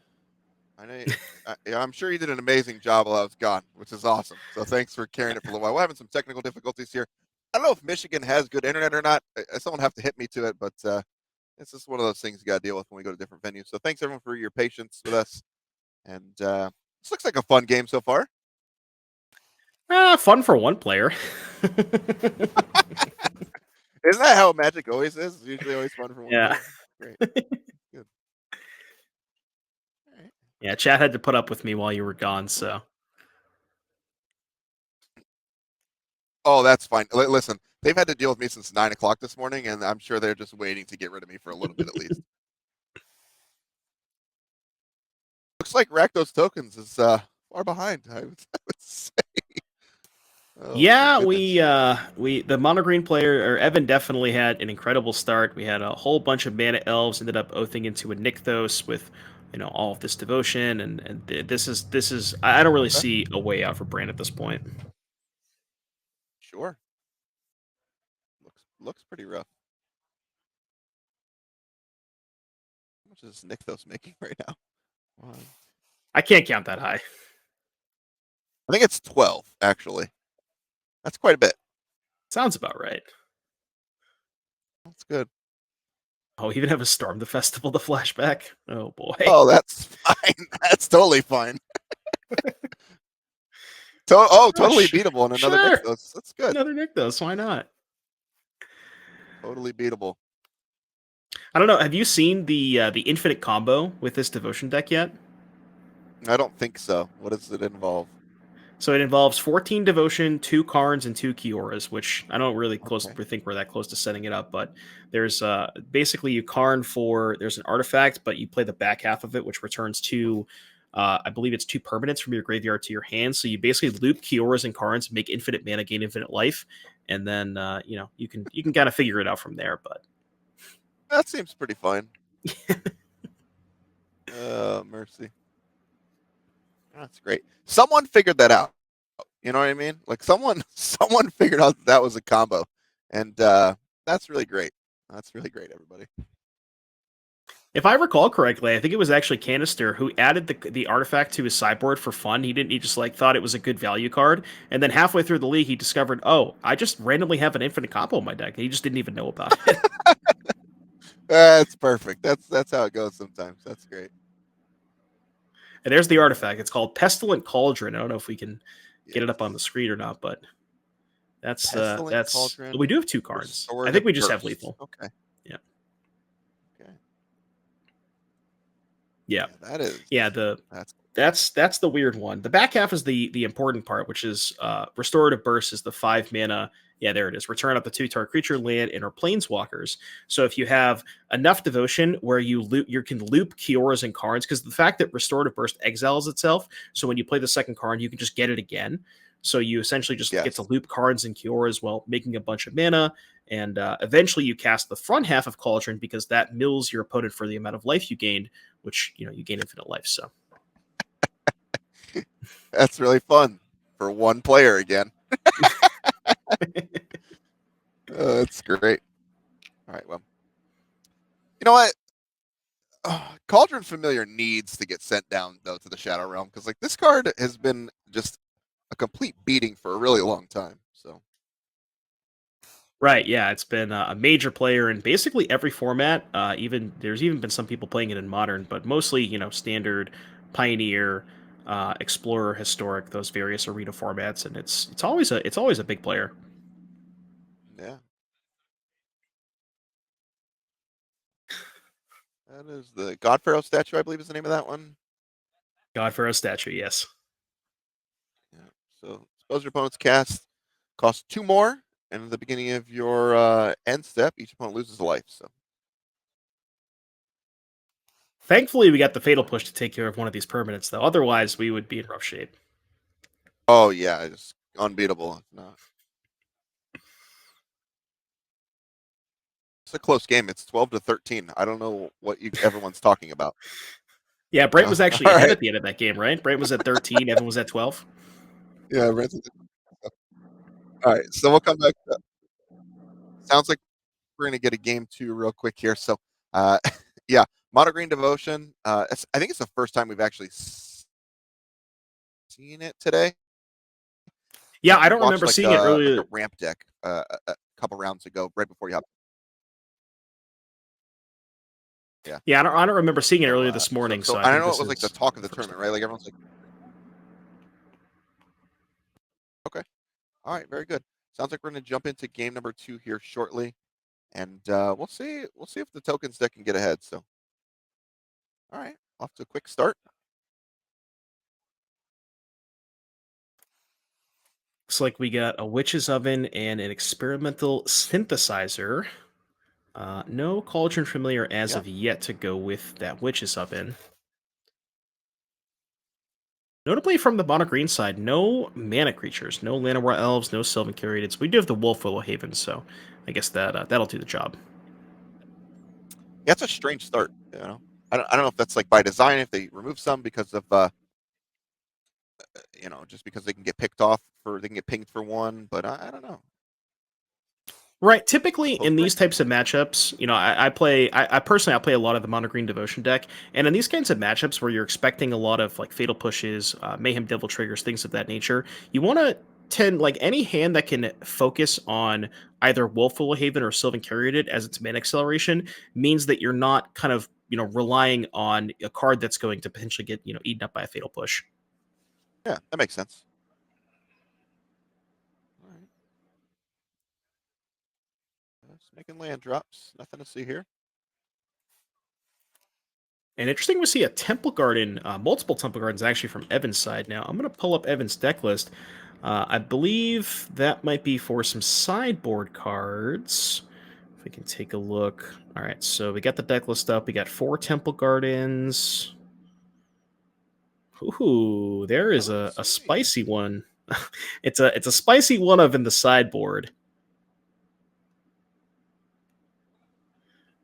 I'm sure you did an amazing job while I was gone, which is awesome. So thanks for carrying it for a little while. We're having some technical difficulties here. I don't know if Michigan has good internet or not. Someone have to hit me to it, but it's just one of those things you got to deal with when we go to different venues. So thanks everyone for your patience with us. And this looks like a fun game so far. Fun for one player. Isn't that how Magic always is? It's usually always fun for one Yeah. player. Great. Good. All right. Yeah, chat had to put up with me while you were gone, so. Oh, that's fine. Listen, they've had to deal with me since 9 o'clock this morning, and I'm sure they're just waiting to get rid of me for a little bit at least. Looks like Rakdos Tokens is far behind, I would say. Oh, yeah, the mono green player, or Evan, definitely had an incredible start. We had a whole bunch of mana elves, ended up oathing into a Nykthos with all of this devotion, and this is I don't really see a way out for Brand at this point. Sure. Looks pretty rough. much is Nykthos making right now? One. I can't count that high. I think it's 12, actually. That's quite a bit. Sounds about right. That's good. Oh, even have a Storm the Festival to flashback? Oh, boy. Oh, that's fine. That's totally fine. Totally beatable in another Sure. Nykthos. That's good. Another Nykthos. Why not? Totally beatable. I don't know. Have you seen the infinite combo with this devotion deck yet? I don't think so. What does it involve? So it involves 14 devotion, 2 Karns, and 2 Kioras, which I don't really think we're that close to setting it up. But there's basically you Karn for there's an artifact, but you play the back half of it, which returns 2. I believe it's 2 permanents from your graveyard to your hand. So you basically loop Kioras and Karns, make infinite mana, gain infinite life, and then you can kind of figure it out from there. But that seems pretty fine. Mercy. That's great. Someone figured that out. You know what I mean? Like someone figured out that was a combo, and that's really great. That's really great, everybody. If I recall correctly, I think it was actually Canister who added the artifact to his sideboard for fun. He just like thought it was a good value card, and then halfway through the league, he discovered, oh, I just randomly have an infinite combo in my deck. He just didn't even know about it. That's perfect. That's how it goes sometimes. That's great. And there's the artifact. It's called Pestilent Cauldron. I don't know if we can get it up on the screen or not, but that's Cauldron, we do have 2 cards. I think we just have lethal. Okay. Yeah. Okay. Yeah. That is. Yeah. That's the weird one. The back half is the important part, which is Restorative Burst is the 5 mana. Yeah, there it is. Return up to 2 target creature, land, and or planeswalkers. So if you have enough devotion where you can loop Kioras and Karns, because the fact that Restorative Burst exiles itself, so when you play the second Karn, you can just get it again. So you essentially just get to loop Karns and Kioras while making a bunch of mana, and eventually you cast the front half of Cauldron because that mills your opponent for the amount of life you gained, which you gain infinite life. So that's really fun for one player again. That's great. All right, well, you know what? Cauldron Familiar needs to get sent down though to the Shadow Realm because like this card has been just a complete beating for a really long time. So right, yeah, it's been a major player in basically every format. There's even been some people playing it in modern, but mostly standard, Pioneer, Explorer, Historic, those various arena formats, and it's always a big player. Yeah. That is the God Pharaoh statue, I believe is the name of that one. God Pharaoh statue, yes. Yeah. So suppose your opponent's cast costs 2 more, and at the beginning of your end step, each opponent loses a life. So Thankfully, we got the Fatal Push to take care of one of these permanents, though. Otherwise, we would be in rough shape. oh yeah, it's unbeatable. No. It's a close game. It's 12-13. I don't know what everyone's talking about. Yeah, Brent was actually ahead right. at the end of that game, right? Brent was at 13, Evan was at 12. Yeah, all right, so we'll come back to that. Sounds like we're going to get a game 2 real quick here. So, yeah, Mono Green Devotion. I think it's the first time we've actually seen it today. Yeah, I don't remember seeing it earlier. Like a ramp deck a couple rounds ago, right before you hop. Yeah, I don't remember seeing it earlier this morning. So I don't know. It was like the talk of the tournament, right? Like everyone's like, okay, all right, very good. Sounds like we're going to jump into game number 2 here shortly, and we'll see if the tokens deck can get ahead. So, all right, off to a quick start. Looks like we got a Witch's Oven and an Experimental Synthesizer. No Cauldron Familiar as of yet to go with that Witch's Oven. Notably from the mono green side, no mana creatures, no Llanowar Elves, no Sylvan Caryatids. We do have the Wolf Willow Haven, so I guess that'll do the job. Yeah, it's a strange start. I don't know if that's like by design, if they remove some because of just because they can get picked off they can get pinged for 1, but I don't know. Right. Typically, Opposed in to these types of matchups, I play. I play a lot of the mono green devotion deck, and in these kinds of matchups where you're expecting a lot of like fatal pushes, mayhem devil triggers, things of that nature, you want to tend like any hand that can focus on either Woeful Haven or Sylvan Caryatid as its main acceleration means that you're not kind of relying on a card that's going to potentially get eaten up by a fatal push. yeah, that makes sense. All right. Just making land drops. Nothing to see here. And interesting, we see a Temple Garden, multiple Temple Gardens actually from Evan's side. Now, I'm going to pull up Evan's deck list. I believe that might be for some sideboard cards. If we can take a look. All right, so we got the deck list up. We got 4 Temple Gardens. Ooh, there is Let's a see. spicy one. It's a spicy one of in the sideboard.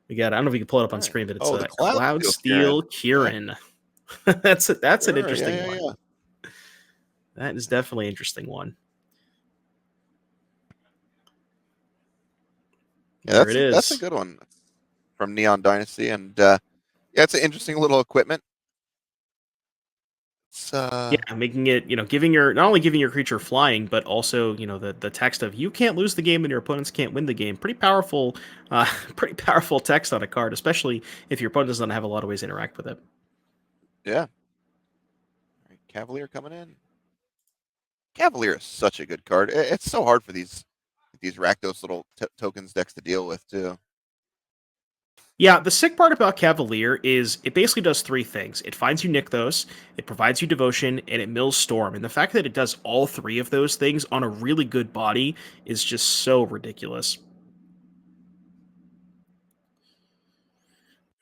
We got. I don't know if you can pull it up All on right. screen, but it's Oh, the a Cloud Cloud Steel Kieran. Steel Yeah, Kieran. That's an sure. Yeah, interesting yeah, one. yeah. That is definitely an interesting one. Yeah, There it that's a is. good one from Neon Dynasty, and yeah, it's an interesting little equipment. It's Yeah, making it, giving your not only giving your creature flying, but also, the text of you can't lose the game and your opponents can't win the game. Pretty powerful, pretty powerful text on a card, especially if your opponent doesn't have a lot of ways to interact with it. yeah. All right, Cavalier coming in. Cavalier is such a good card. It's so hard for these Rakdos little tokens decks to deal with too. Yeah, the sick part about Cavalier is it basically does 3 things. It finds you Nykthos, it provides you Devotion, and it mills Storm. And the fact that it does all 3 of those things on a really good body is just so ridiculous.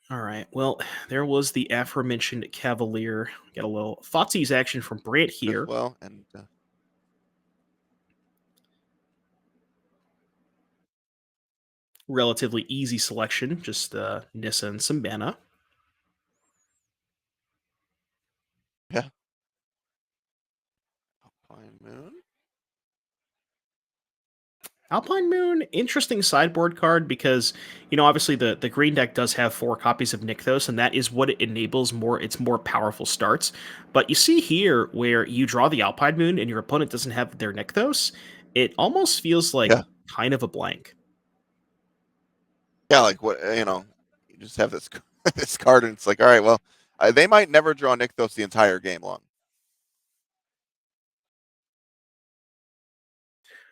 All right. Well, there was the aforementioned Cavalier. Got a little Thoughtseize action from Brant As here. well, and Relatively easy selection, just Nissa and some mana. yeah, Alpine Moon. Alpine Moon, interesting sideboard card because, obviously the green deck does have 4 copies of Nykthos, and that is what it enables its more powerful starts. But you see here where you draw the Alpine Moon and your opponent doesn't have their Nykthos, it almost feels like Yeah, kind of a blank. yeah, like what you just have this this card, and it's like, all right, well, they might never draw Nykthos the entire game long.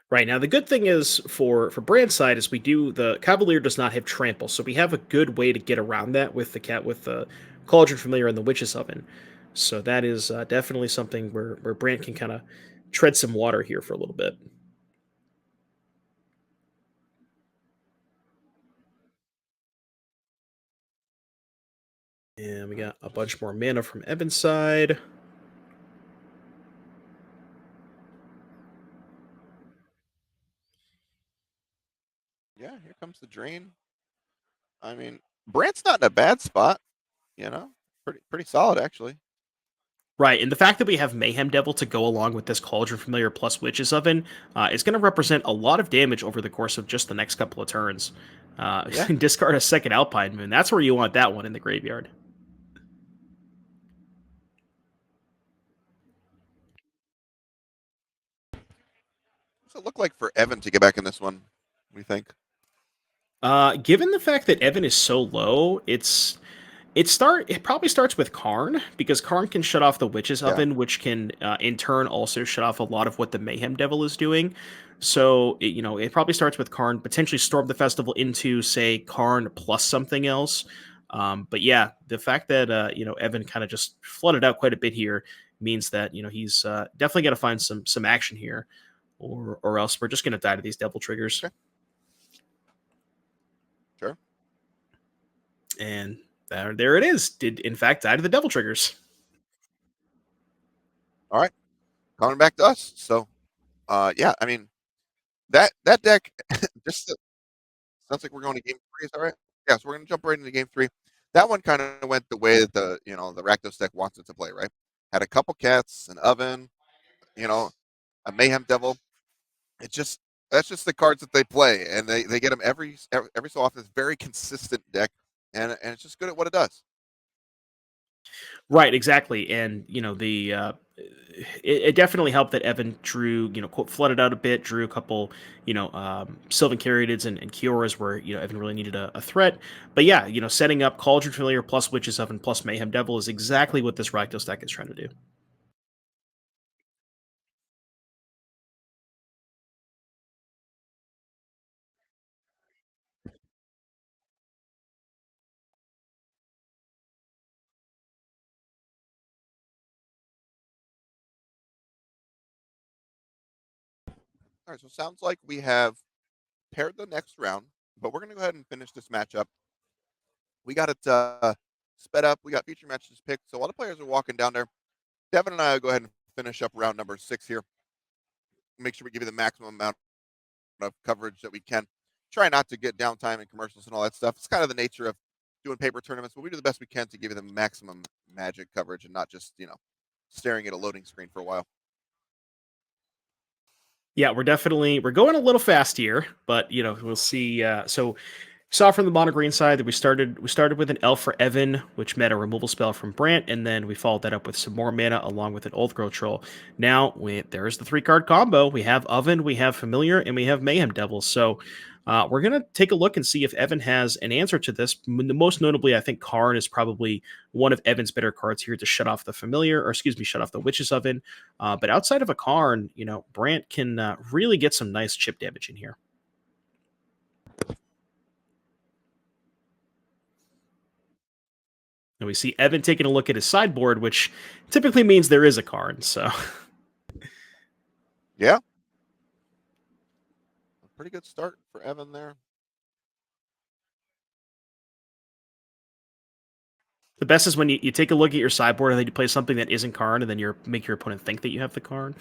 Right now, the good thing is for brand side is the Cavalier does not have trample, so we have a good way to get around that with the Cauldron Familiar and the Witch's Oven. So that is definitely something where Brand can kind of tread some water here for a little bit. And we got a bunch more mana from Evan's side. Yeah, here comes the drain. I mean, Brant's not in a bad spot. Pretty solid actually. Right, and the fact that we have Mayhem Devil to go along with this Cauldron Familiar plus Witch's Oven is going to represent a lot of damage over the course of just the next couple of turns. Yeah. Discard a second Alpine Moon. That's where you want that one in the graveyard. What's it look like for Evan to get back in this one? We think. Given the fact that Evan is so low, it probably starts with Karn because Karn can shut off the Witch's Yeah. Oven, which can in turn also shut off a lot of what the Mayhem Devil is doing. So it probably starts with Karn, potentially Storm the Festival into say Karn plus something else. But yeah, the fact that Evan kind of just flooded out quite a bit here means that he's definitely got to find some action here, or else we're just going to die to these Devil triggers. Okay. Sure. And there it is. Did in fact die to the Devil triggers. All right. Coming back to us. So, yeah, I mean that deck just sounds like we're going to game 3. Is that right? Yeah. So we're going to jump right into game 3. That one kind of went the way that the Rakdos deck wants it to play. Right. Had a couple cats, an oven, a mayhem devil. It just That's just the cards that they play, and they get them every so often. It's a very consistent deck, and it's just good at what it does. Right, exactly. And it definitely helped that Evan drew, quote, flooded out a bit, drew a couple, Sylvan Caryatids and Kioras where, Evan really needed a threat. But yeah, setting up Cauldron Familiar plus Witch's Oven plus Mayhem Devil is exactly what this Rakdos deck is trying to do. All right, so it sounds like we have paired the next round, but we're going to go ahead and finish this matchup. We got it sped up. We got feature matches picked, so while the players are walking down there, Devin and I will go ahead and finish up round number 6 here. Make sure we give you the maximum amount of coverage that we can. Try not to get downtime and commercials and all that stuff. It's kind of the nature of doing paper tournaments, but we do the best we can to give you the maximum Magic coverage and not just, staring at a loading screen for a while. Yeah, we're going a little fast here, but we'll see. So saw from the mono green side that we started with an Elf for Evan, which met a removal spell from Brant, and then we followed that up with some more mana along with an Old Growth Troll. Now there's the 3-card combo. We have Oven, we have Familiar, and we have Mayhem Devil. So we're gonna take a look and see if Evan has an answer to this. Most notably, I think Karn is probably one of Evan's better cards here to shut off the Familiar, or excuse me, shut off the Witch's Oven. But outside of a Karn, Brant can really get some nice chip damage in here. And we see Evan taking a look at his sideboard, which typically means there is a Karn. So, yeah, a pretty good start for Evan there. the best is when you take a look at your sideboard and then you play something that isn't Karn, and then you make your opponent think that you have the Karn.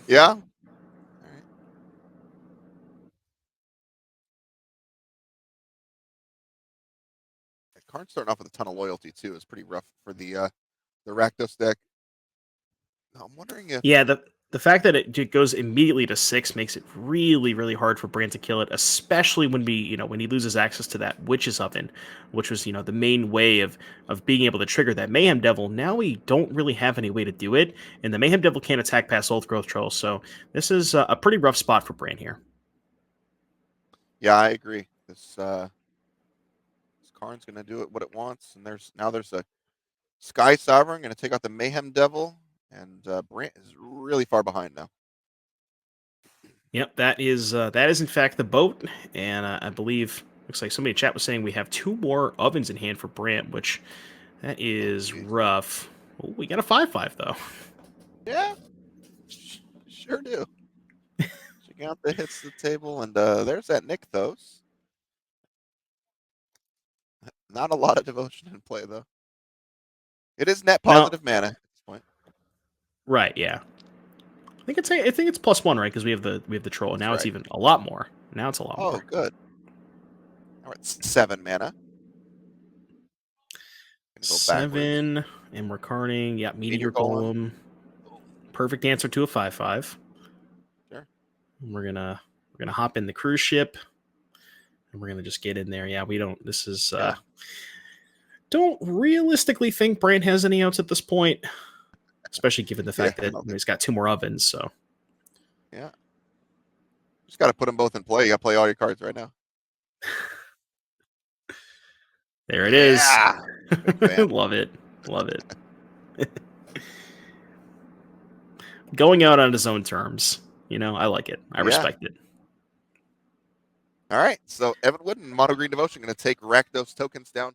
Yeah. All right. Karn's starting off with a ton of loyalty too. It's pretty rough for the Rakdos deck. Now, I'm wondering if Yeah, the fact that it goes immediately to 6 makes it really, really hard for Brand to kill it, especially when when he loses access to that Witch's Oven, which was the main way of being able to trigger that Mayhem Devil. Now we don't really have any way to do it, and the Mayhem Devil can't attack past Old Growth Troll. So this is a pretty rough spot for Brand here. yeah, I agree. This Karn's going to do it what it wants, and there's a Sky Sovereign going to take out the Mayhem Devil, and Brant is really far behind now. Yep, that is in fact the boat, and I believe looks like somebody in chat was saying we have 2 more ovens in hand for Brant, which that is rough. Oh, we got a 5/5 though. Yeah, sure do. Checking out the hits to the table, and there's that Nykthos. Not a lot of devotion in play though. It is net positive mana at this point. Right, yeah. I think it's +1, right? Because we have the troll. Now That's it's right. even a lot more. Now it's a lot more. Oh, good. All right, 7 mana. Gonna go 7, backwards. and we're carning. Yeah, Meteor Golem. Golem. Perfect answer to a 5/5. Sure. We're gonna hop in the cruise ship, and we're gonna just get in there. Yeah, we don't. This is don't realistically think Brant has any outs at this point, especially given the fact that he's got 2 more ovens. So yeah, just got to put them both in play. You got to play all your cards right now. there it is. Love it. Going out on his own terms. I like it. I respect it. All right, so Evan Wood and Mono Green Devotion going to take Rakdos tokens down